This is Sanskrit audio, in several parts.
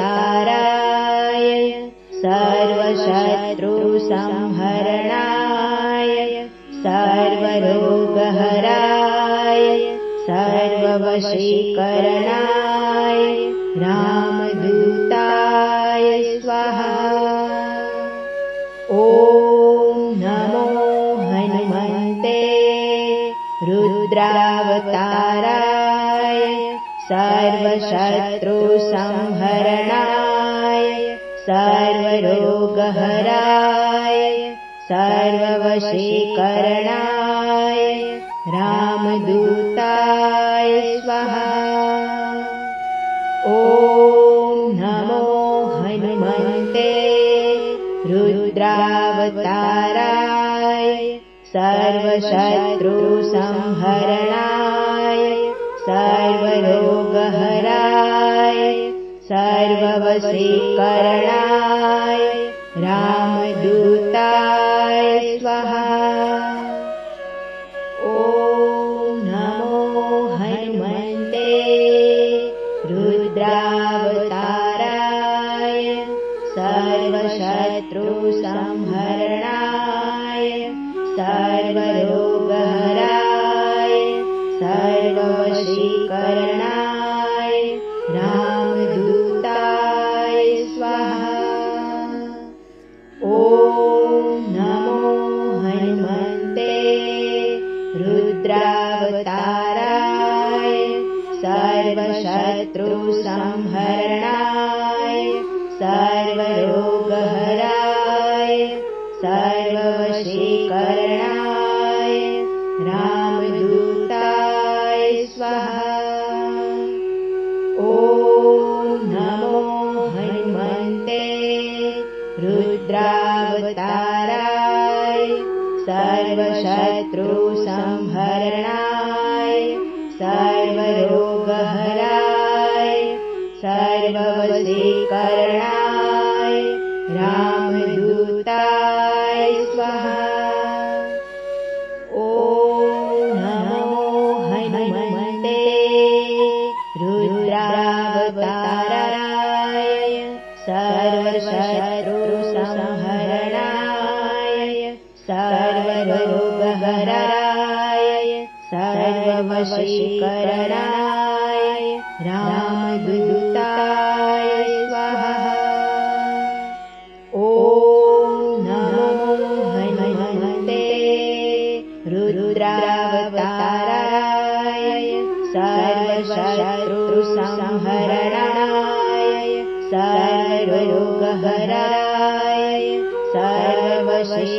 रुद्रावताराय सर्वशत्रुसंहरणाय सर्वरोगहराय सर्ववशीकरणाय रामदूताय स्वाहा। ॐ नमो हनुमते रुद्रावताराय सर्वशत्रुसंहरणाय सर्वरोगहराय सर्ववशीकरणाय रामदूताय स्वाहा। ॐ नमो हनुमते रुद्रावताराय सर्वशत्रुसंहरणाय सर्वरोगहराय सर्ववशीकरणाय रामदूताय स्वाहा। ॐ नमो हनुमते रुद्रावताराय सर्वशत्रुसंहरणाय सर्वरोगहराय सर्ववशीकरणाय रामदूताय स्वाहा। ॐ नमो हनुमते रुद्रावताराय सर्वशत्रुसंहरणाय सर्वरोगहराय सर्ववशीकरणाय रामदूताय स्वाहा। ॐ नमो हनुमते रुद्रावताराय सर्वशत्रुसंहरणाय सर्वरोगहराय सर्ववशीकरणाय रामदूताय स्वाहा। ॐ नमो हनुमते रुद्रावताराय सर्वशत्रुसंहरणाय सर्वरोगहराय सर्ववशीकरणाय रामदूताय स्वाहा। ॐ नमो हनुमते रुद्रावताराय सर्वशत्रुसंहरणाय सर्वरोगहराय सर्ववशीकरणाय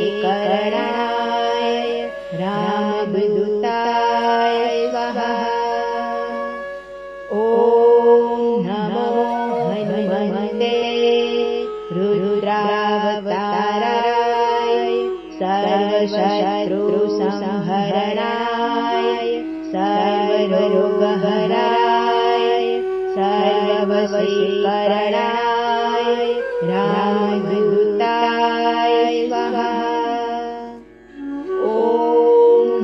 रामदूताय स्वाहा। ॐ नमो हनुमते रुद्रावताराय सर्वशत्रुसंहरणाय सर्वरोगहराय सर्ववशीकरणाय रामदूताय स्वाहा। ॐ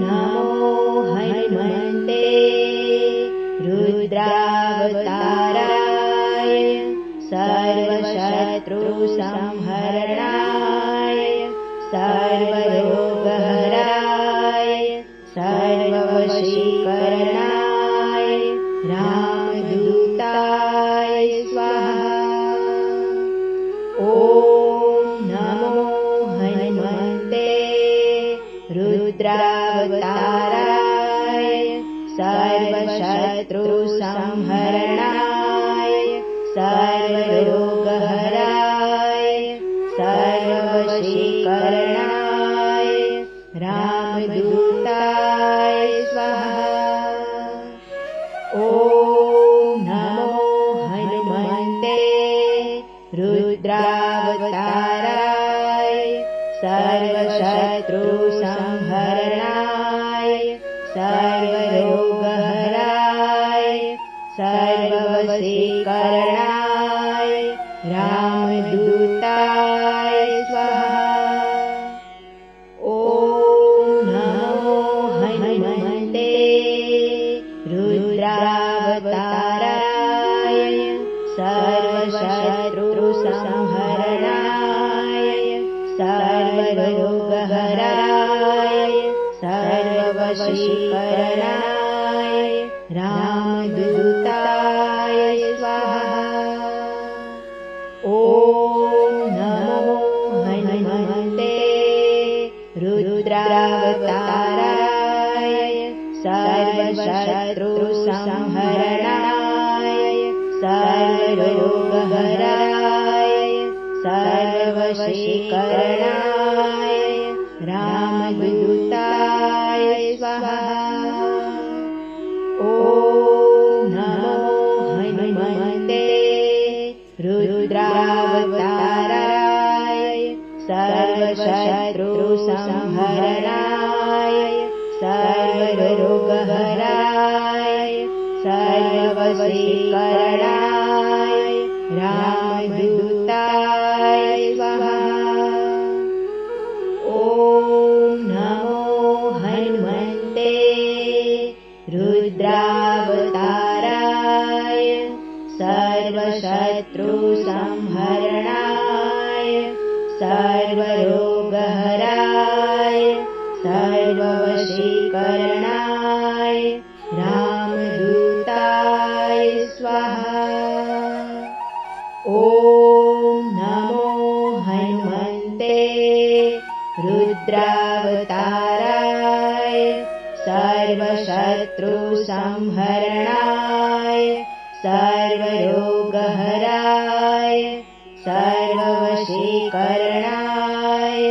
नमो हनुमते रुद्रावताराय सर्वशत्रुसंहरणाय सर्वरोगहराय सर्ववशीकरणाय रामदूताय स्वाहा। ॐ नमो हनुमते रुद्रावताराय सर्वशत्रुसंहरणाय सर्वरोगहराय सर्ववशीकरणाय रामदूताय स्वाहा। ॐ नमो हनुमते रुद्रावताराय सर्वशत्रुसंहरणाय सर्वरोगहराय सर्ववशीकरणाय सर्ववशीकरणाय रामदूताय स्वाहा। ॐ नमो हनुमते रुद्रावताराय सर्वशत्रुसंहरणाय सर्वरोगहराय सर्ववशीकरणाय रामदूताय स्वाहा। ॐ नमो हनुमते रुद्रावताराय सर्वशत्रुसंहरणाय सर्वरोगहराय सर्ववशीकरणाय रामदूताय स्वाहा। ॐ नमो हनुमते रुद्रावताराय सर्वशत्रुसंहरणाय सर्वरोगहराय सर्ववशीकरणाय रामदूताय स्वाहा। ॐ नमो हनुमते रुद्रावताराय सर्वशत्रुसंहरणाय सर्वरोगहराय सर्ववशीकरणाय रामदूताय स्वाहा। ॐ नमो हनुमते रुद्रावताराय सर्वशत्रुसंहरणाय सर्वरोगहराय सर्ववशीकरणाय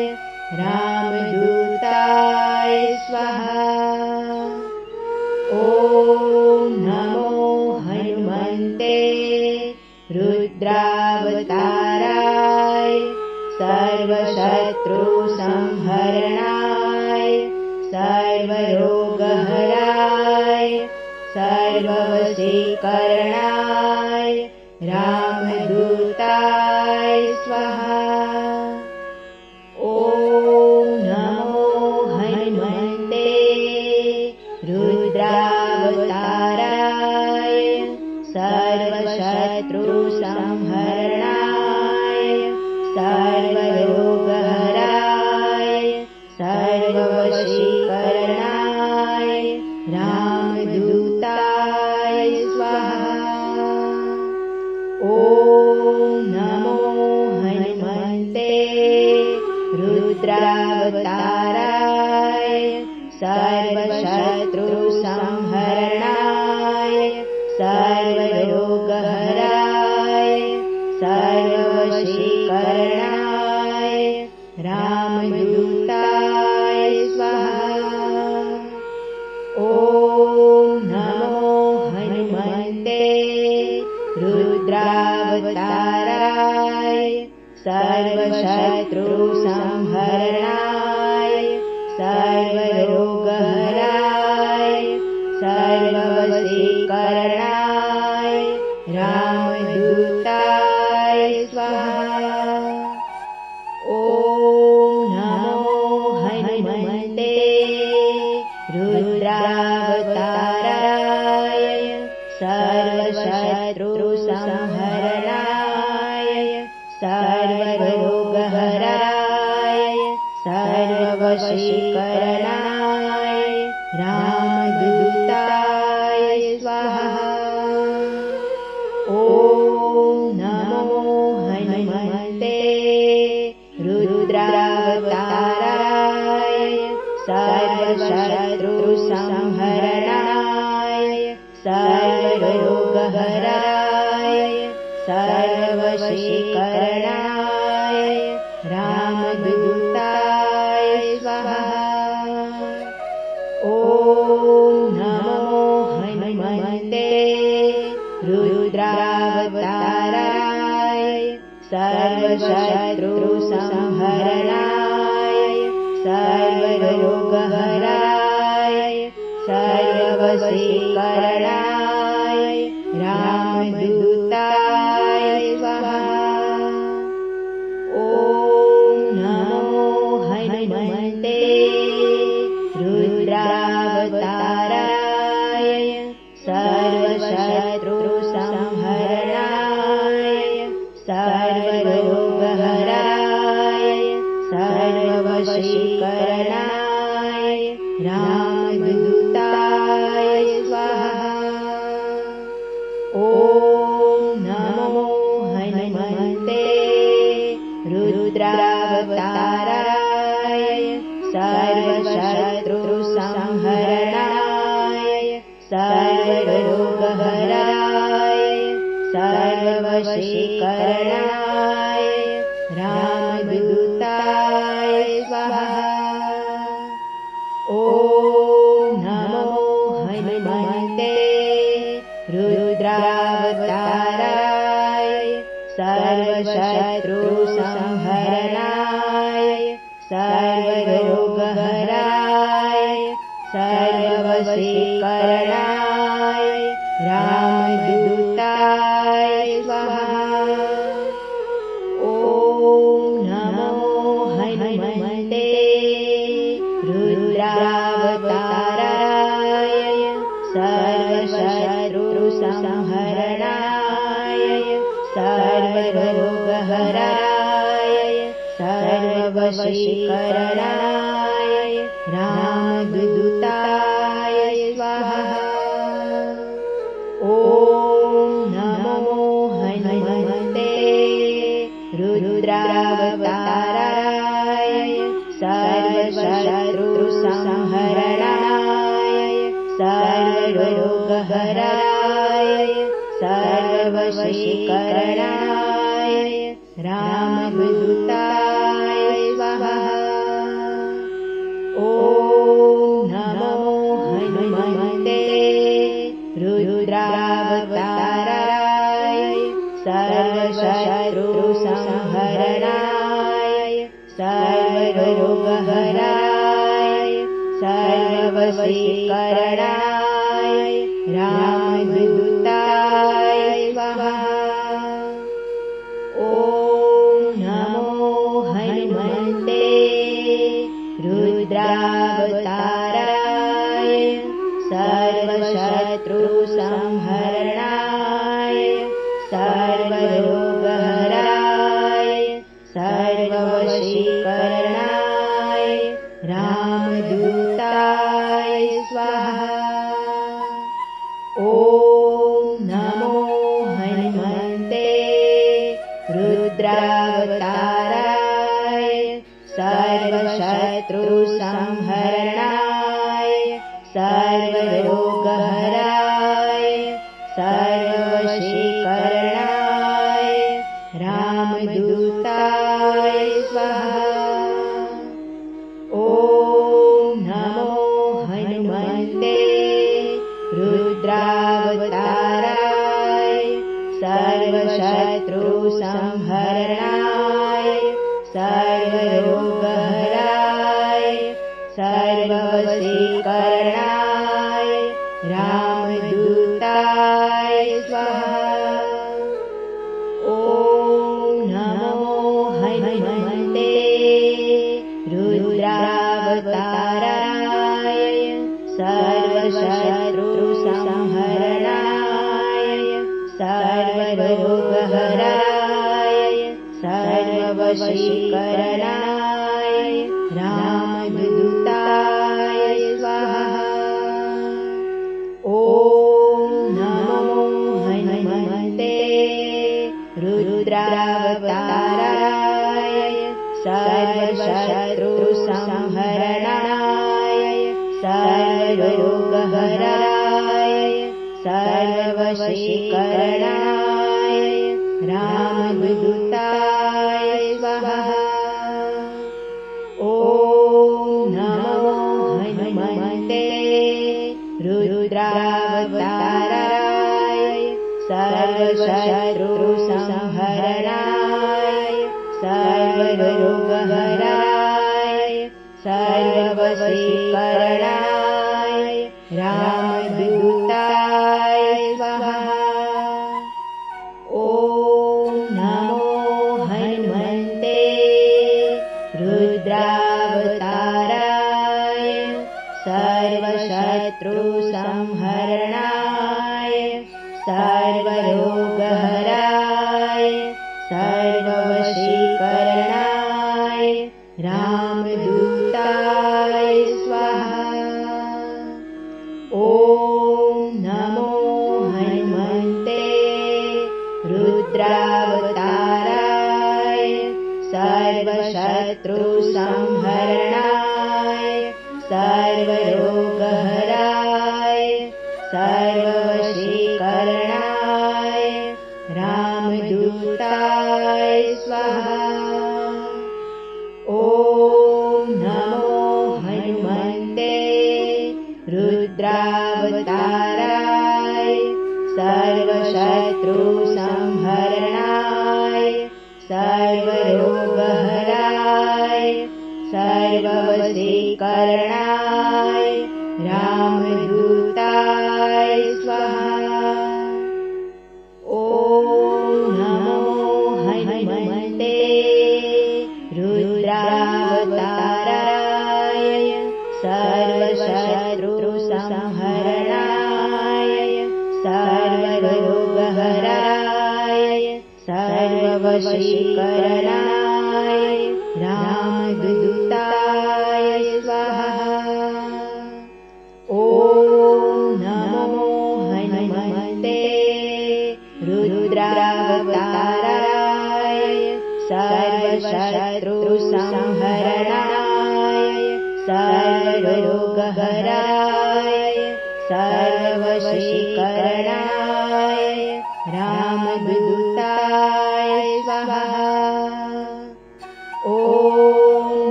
रामदूताय स्वाहा। ॐ नमो हनुमते रुद्रावताराय सर्वशत्रुसंहरणाय सर्वरोगहराय सर्ववशीकरणाय रामदूताय स्वाहा। ॐ नमो हनुमते रुद्रावताराय सर्वशत्रुसंहरणाय सर्वरोगहराय सर्ववशीकरणाय रामदूताय स्वाहा। ॐ नमो हनुमते रुद्रावताराय सर्वशत्रुसंहरणाय सर्वरोगहराय सर्ववशीकरणाय रामदूताय स्वाहा। ॐ नमो हनुमते रुद्रावताराय सर्वशत्रुसंहरणाय सर्वरोगहराय सर्ववशीकरणाय रामदूताय स्वाहा। ॐ नमो हनुमते रुद्रावताराय सर्वशत्रुसंहरणाय सर्वरोगहराय सर्ववशीकरणाय रामदूताय स्वाहा। ॐ नमो हनुमते रुद्रावताराय सर्वशत्रुसंहरणाय सर्वरोगहराय सर्ववशीकरणाय रामदूताय स्वाहा। ॐ नमो हनुमते रुद्रावताराय सर्वशत्रुसंहरणाय सर्वरोगहराय सर्ववशीकरणाय रामदूताय सर्ववशीकरणाय रामदूताय स्वाहा। ॐ नमो हनुमते रुद्रावताराय सर्वशत्रुसंहरणाय सर्वरोगहराय सर्ववशीकरणाय रामदूताय स्वाहा। ॐ नमो हनुमते रुद्रावताराय सर्वशत्रुसंहरणाय सर्वरोगहराय सर्ववशीकरणाय रामदूताय स्वाहा। ॐ नमो हनुमते रुद्रावताराय सर्वशत्रुसंहरणाय सर्वरोगहराय सर्ववशीकरणाय रामदूताय स्वाहा। ॐ नमो हनुमते रुद्रावताराय सर्वशत्रुसंहरणाय सर्वरोगहराय सर्ववशीकरणाय रामदूताय स्वाहा। ॐ नमो हनुमते रुद्रावताराय सर्वशत्रुसंहरणाय सर्वरोगहराय सर्ववशीकरणाय रामदूताय स्वाहा। ॐ नमो हनुमते रुद्रावताराय सर्वशत्रुसंहरणाय सर्वरोगहराय सर्ववशीकरणाय रामदूताय स्वाहा। ॐ नमो हनुमते रुद्रावताराय सर्वशत्रुसंहरणाय सर्वरोगहराय सर्ववशीकरणाय रामदूताय स्वाहा। ॐ नमो हनुमते रुद्रावताराय सर्वशत्रुसंहरणाय सर्वरोगहराय सर्ववशीकरणाय रामदूताय स्वाहा। ॐ नमो हनुमते रुद्रावताराय सर्वशत्रुसंहरणाय सर्वरोगहराय सर्ववशीकरणाय रामदूताय स्वाहा। ॐ नमो हनुमते रुद्रावताराय सर्वशत्रुसंहरणाय सर्वरोगहराय सर्ववशीकरणाय रामदूताय स्वाहा। ॐ नमो हनुमते रुद्रावताराय सर्वशत्रुसंहरणाय सर्वरोगहराय सर्ववशीकरणाय रामदूताय स्वाहा। ॐ नमो हनुमते रुद्रावताराय सर्वशत्रुसंहरणाय सर्वरोगहराय सर्ववशीकरणाय रामदूताय स्वाहा। ॐ नमो हनुमते रुद्रावताराय सर्वशत्रुसंहरणाय सर्वरोगहराय सर्ववशीकरणाय रामदूताय स्वाहा। ॐ नमो हनुमते रुद्रावताराय सर्वशत्रुसंहरणाय सर्वरोगहराय सर्ववशीकरणाय रामदूताय स्वाहा। ॐ नमो हनुमते रुद्रावताराय सर्वशत्रुसंहरणाय सर्वरोगहराय सर्ववशीकरणाय रामदूताय स्वाहा। ॐ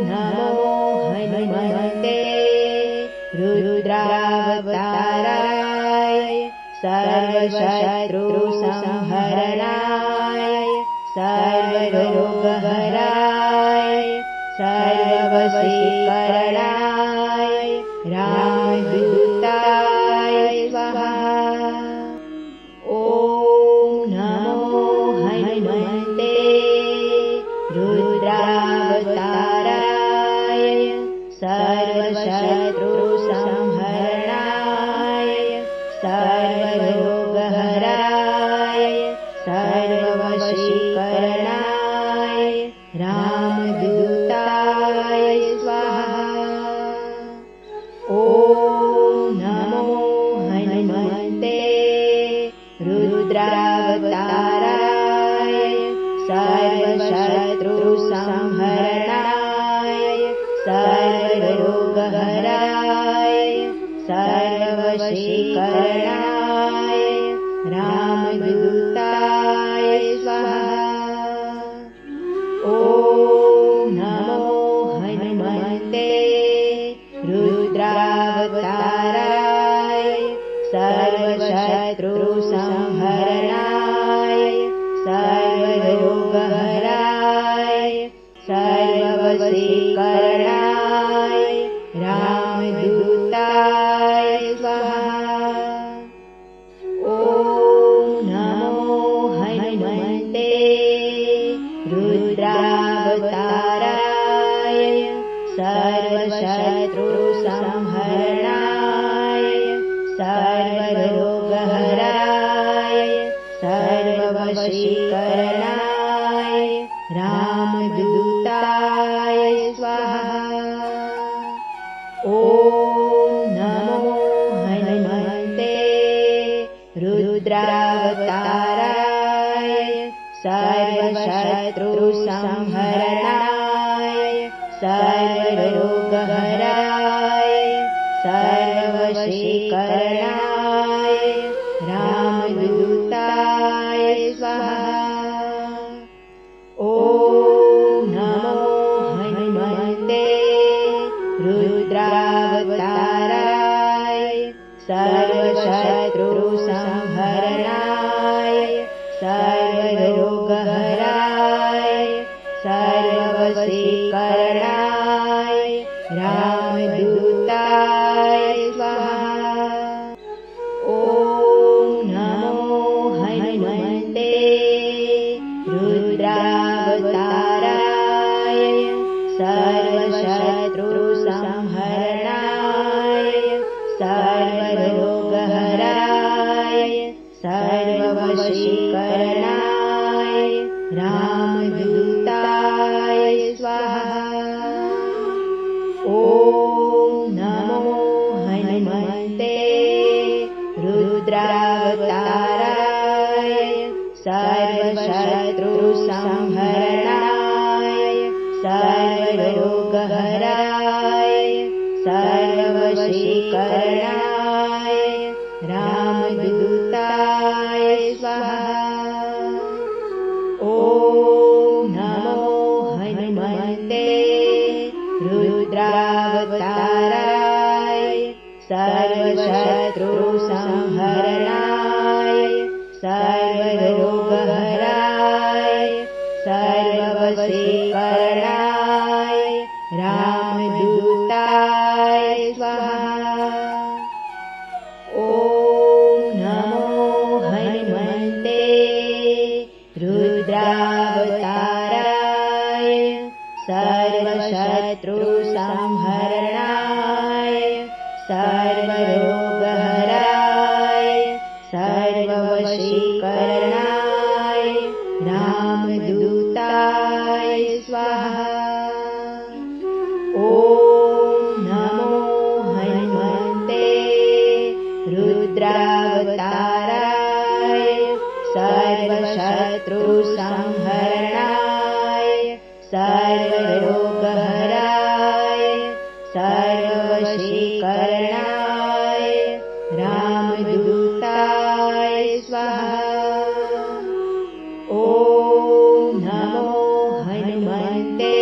नमो हनुमते रुद्रावताराय सर्वशत्रुसंहरणाय सर्वरोगहराय सर्ववशीकरणाय रामदूताय स्वाहा। ॐ नमो हनुमते रुद्रावताराय सर्वशत्रुसंहरणाय सर्वरोगहराय सर्ववशीकरणाय रामदूताय स्वाहा। ॐ नमो हनुमते रुद्रावताराय सर्वशत्रुसंहरणाय सर्वरोगहराय सर्ववशीकरणाय रामदूताय स्वाहा। ॐ नमो हनुमते रुद्रावताराय सर्वशत्रुसंहरणाय सर्वरोगहराय सर्ववशीकरणाय रामदूताय स्वाहा। ॐ नमो हनुमते रुद्रावताराय सर्वशत्रुसंहरणाय सर्वरोगहराय सर्ववशीकरणाय रामदूताय स्वाहा। ॐ नमो हनुमते रुद्रावताराय सर्वशत्रुसंहरणाय सर्वरोगहराय सर्ववशीकरणाय रामदूताय स्वाहा। ॐ नमो हनुमते रुद्रावताराय सर्वशत्रुसंहरणाय सर्वरोगहराय सर्ववशीकरणाय रामदूताय स्वाहा। ॐ नमो हनुमते रुद्रावताराय सर्वशत्रुसंहरणाय सर्वरोगहराय सर्ववशीकरणाय रामदूताय स्वाहा। ॐ नमो हनुमते रुद्रावताराय सर्वशत्रुसंहरणाय सर्वरोगहराय सर्ववशीकरणाय रामदूताय स्वाहा। रुद्रावताराय सर्वशत्रुसंहरणाय सर्वरोगहराय सर्ववशीकरणाय रामदूताय स्वाहा। ॐ नमो हनुमते रुद्रावताराय सर्वशत्रुसंहरणाय सर्वरोगहराय सर्ववशीकरणाय रामदूताय स्वाहा। ॐ नमो हनुमते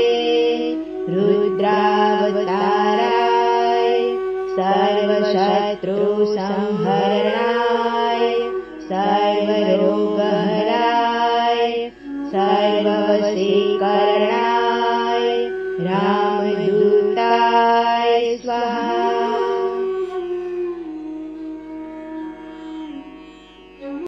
रुद्रावताराय सर्वशत्रुसंहरणाय सर्वरोगहराय सर्ववशीकरणाय राम